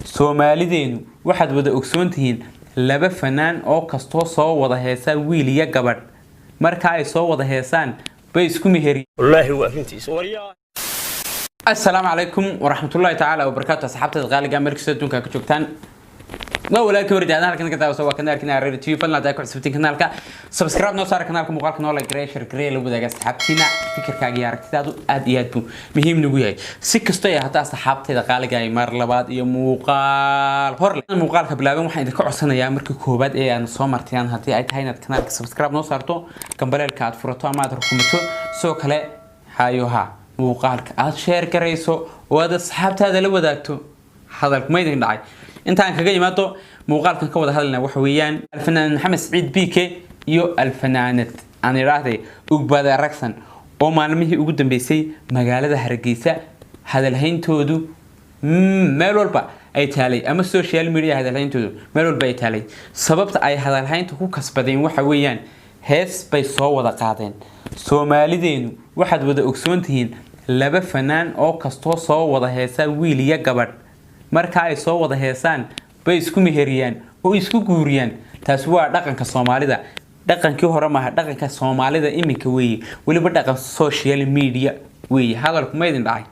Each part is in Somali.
Soomaalideenu waxaad wada ogsoontihiin laba fanaan oo kastoo soo wada heesa wiil iyo gabadh marka ay soo wada heesaan bay isku meheriyeen wallahi waa fintiis wariyaa السلام عليكم ورحمة الله تعالى وبركاته أصحابتي الغالية مركز دونك كجوكتان ولكن ورد أنا لكن كذا وسوا كنا لكن أريد تيجي فلنا دايك حسبتين كنالك سبسكرايب نوصار كنالك مقال كنال جريشر جريل وبدأ أصحابتينا فكر كاجيار كتادو أدياتو مهم نقولي سكستي حتى أصحابتي الغالية مر لبعض يمقال هور المقال كبلاغم وحين ذكر عصنا يا مركز كوبات إيه أنا صومرتيان هتي أي تهينة كنالك سبسكرايب نوصارتو كمبلا الكاد فرطو ما تركمتو سو كلا هايوها muuqaalka aad share gareyso oo aad asxaabtaada la wadaagto hadalku ma idin dhacay intaan kaga yimaado muuqaalkan ka wada hadalna waxa weeyaan alfanaan Maxamed Saciid BK iyo alfanaanad aan iraahday Ugbaad Aragsan oo maalmihii ugu dambeysay magaalada Hargeysa hadalhayntoodu meel walba ay taalay ama social media hadalhayntoodu meel walba ay taalay sababta ay hadalhayntu ku kasbadeen waxa weeyaan hees bay soo wada qaadeen Soomaalideenu waxaad wada ogsoontihiin laba fanaan oo kastoo soo wada heesa wiil iyo gabadh marka ay soo wada heesaan bay isku meheriyaan oo isku guuriyaan taas waa dhaqanka Soomaalida dhaqankii hore ma aha dhaqanka Soomaalida iminka weeye waliba dhaqan social media weeye hadalku ma idin dhacay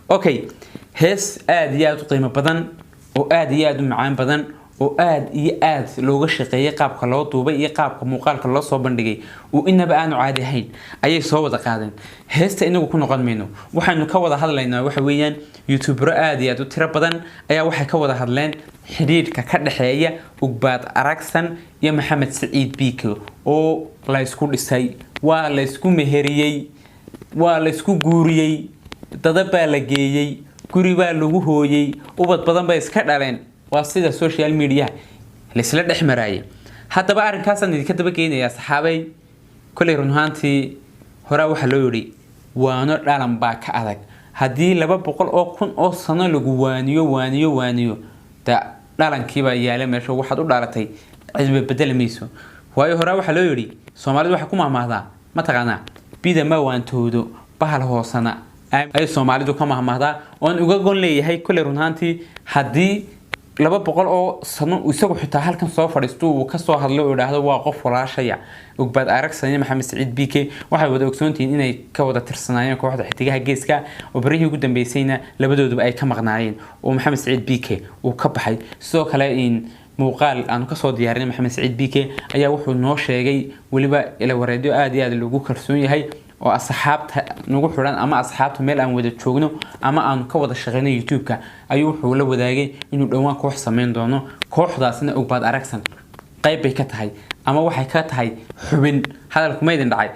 okay hees aad iyo aad u qiimo badan oo aad iyo aad u macaan badan oo aad iyo aad looga shaqeeyay qaabka loo duubay iyo qaabka muuqaalka loo soo bandhigay oo inaba aan caadi ahayn ayay soo wada qaadeen heesta inagu ku noqon meeno waxaanu ka wada hadlaynaa waxa weeyaan youtuber aad iyo aad u tiro badan ayaa waxay ka wada hadleen xiriirka ka dhaxeeya Ugbaad Aragsan iyo Maxamed Saciid BK oo la isku dhisay waa la isku meheriyay waa la isku guuriyay dadaba la geeyay guri baa lagu hooyay ubad badan bay iska dhaleen واسيدا سوشيال ميديا لسلا دحمراي حتى با arrinkaasna idinka daba keenaya saxaabay kulay runhaantii hore waxa loo yiri waano dhalan baa ka adag hadii 200 oo kun oo sano lagu waaniyo ta dhalankiiba yaala meesha waxaad u dhaalatay cidba bedelmayso waayo hore waxa loo yiri Soomaalidu waxa ku maahmaahdaa ma taqaana bida ma waantoodo bahal hoosana ay Soomaalidu ka maahmaahdaa oo uga gon leeyahay kulay runhaantii hadii 200 oo sano isagu xitaa halkan soo fadhiisto uu ka soo hadlo oo yiraahdo waa qof walaashaya Ugbaad Aragsan iyo Maxamed Saciid BK waxay wada ogsoontiin inay ka wada tirsanaayeen kooxda xitigaha geeska oo barihii ugu dambeysayna labadooduba ay ka maqnaayeen oo Maxamed Saciid BK uu ka baxay sidoo kale in muuqaal aan ka soo diyaarinay Maxamed Saciid BK ayaa wuxuu noo sheegay waliba ila wareediyo aad iyo aad lagu kalsoon yahay oo asxaabta nagu xiran ama asxaabta meel aan wada joogno ama aan ka wada shaqeynay YouTube-ka ayuu wuxuu la wadaagay inuu dhawaan koox sameyn doono kooxdaasna Ugbaad Aragsan qayb bay ka tahay ama waxay ka tahay xubin hadalku ma idin dhacay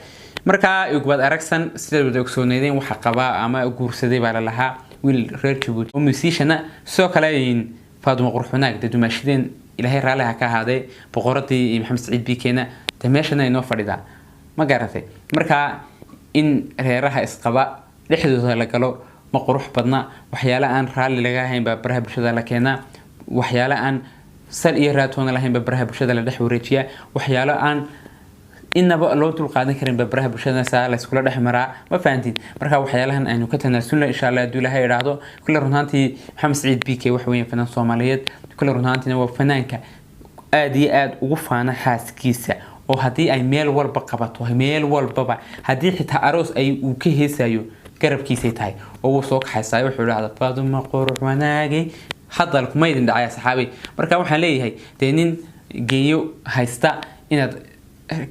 marka Ugbaad Aragsan sida wada ogsoonaydeen waxa qaba ama guursaday baa la lahaa wiil reer Djibouti oo musician soo kale in Faaduma Qurxunaag dumaashideen ilaahay raalaha ka ahaaday boqoradii Maxamed Saciid BK-na meeshana inoo fadhida ma garatay marka in reeraha isqaba dhexdooda la galo ma qurux badna waxyaalo aan raali laga ahayn baa baraha bulshada la keenaa waxyaalo aan sal iyo raatoona lahayn baa baraha bulshada la dhex wareejiya waxyaalo aan inaba loo dul qaadan karin baa baraha bulshada saa la isku dhex maraa ma fahantiin marka waxyaalahan aynu ka tanaasulna insha Allah haduu Ilaahay yiraahdo kullu runtii Maxamed Saciid BK wax weyn fanaan Soomaaliyeed kullu runtii waa fanaanka aad iyo aad ugu faana xaaskiisa oo hadii ay meel walba qabato meel walba hadii xitaa aroos ay uu ka heesayo garabkiisa tahay oo uu soo kaxaysayo wuxuu yiraahdaa Faaduma Qurxunaagi hadalku ma idin dhacay saxaabi marka waxaan leeyahay nin geeyo haysta inaad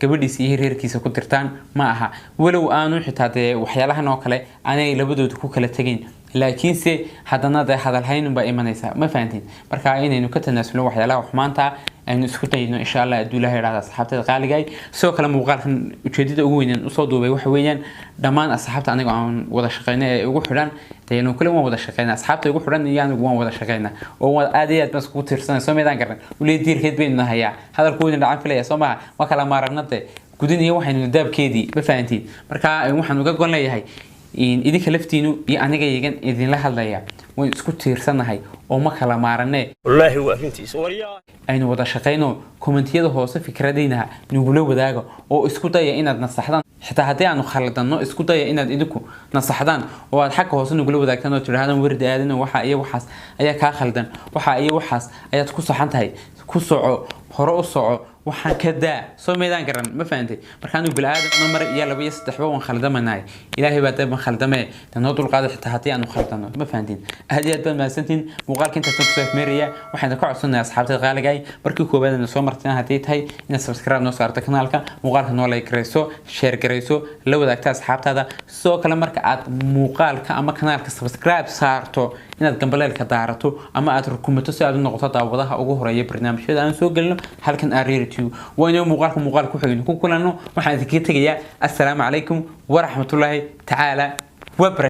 gabadhiisa iyo reerkiisa ku dirtaan ma aha walow aanu xitaa waxyaalahan oo kale aanay labadoodu ku kala tageen laakiin se hadana hadalhayn ba imanaysa ma fahantiin marka inaynu ka tanaasulno waxyaalaha xumaanta aynu isku dayno insha Allah haduu Ilaahay yiraahdo asxaabtada qaaligay soo kala muuqaalkan ujeedada ugu weyn u soo duubay waxa weeyaan dhamaan asxaabta aniga aan wada shaqeynay ee ugu xidhan deeno kale waan wada shaqeynaa asxaabta ugu xidhan iyo anigu waan wada shaqeynaa oo aad iyo aad bas ku tirsan soo meedaan garan wali diirkeed bayna hayaa hadalku weyn dhacan filaya soo ma wa kala maaragnade gudin iyo waxaynu daabkeedii ma fahantiin marka waxaan uga gon leeyahay in idinka laftiinu iyo aniga idin la hadlaya way isku tiirsanahay oo ma kala maaranee والله هو أرنتيس وريا aynu wada shaqeyno commentiyada hoose fikradeyna nugula wadaaga oo isku daya inaad nasaxdaan xitaa haddii aanu khaldanno isku daya inaad idinku nasaxdaan oo aad xagga hoose nugula wadaagtaan oo tiraahdan wardi aadina waxa iyo waxaas ayaa ka khaldan waxa iyo waxaas ayaad ku saxan tahay ku soco hore u soco waxaan ka daa soo meedaan garan ma fahamtay markaan uu bilaadan mar iyo laba iyo saddex waan khaldamanaay ilaahay baa daba khaldamay tan oo dulqaad xitaa haddii aanu khaldano ma fahamtiin aad iyo aad baan maasantiin muuqaalka inta soo soo meeriya waxaan ka codsanayaa asxaabta qaaliga ay markii koobaad aan soo martiin haddii tahay inaad subscribe noo saarto kanaalka muuqaalka noo like gareyso share gareyso la wadaagta asxaabtaada soo kale marka aad muuqaalka ama kanaalka subscribe saarto inaad gambaleelka daarato ama aad rukumato si aad u noqoto daawadaha ugu horeeya barnaamijyada aan soo galno halkan areertiyo وأنا مقالك كحين كلنا وحنا تكيت جيا السلام عليكم ورحمة الله تعالى وبركاته.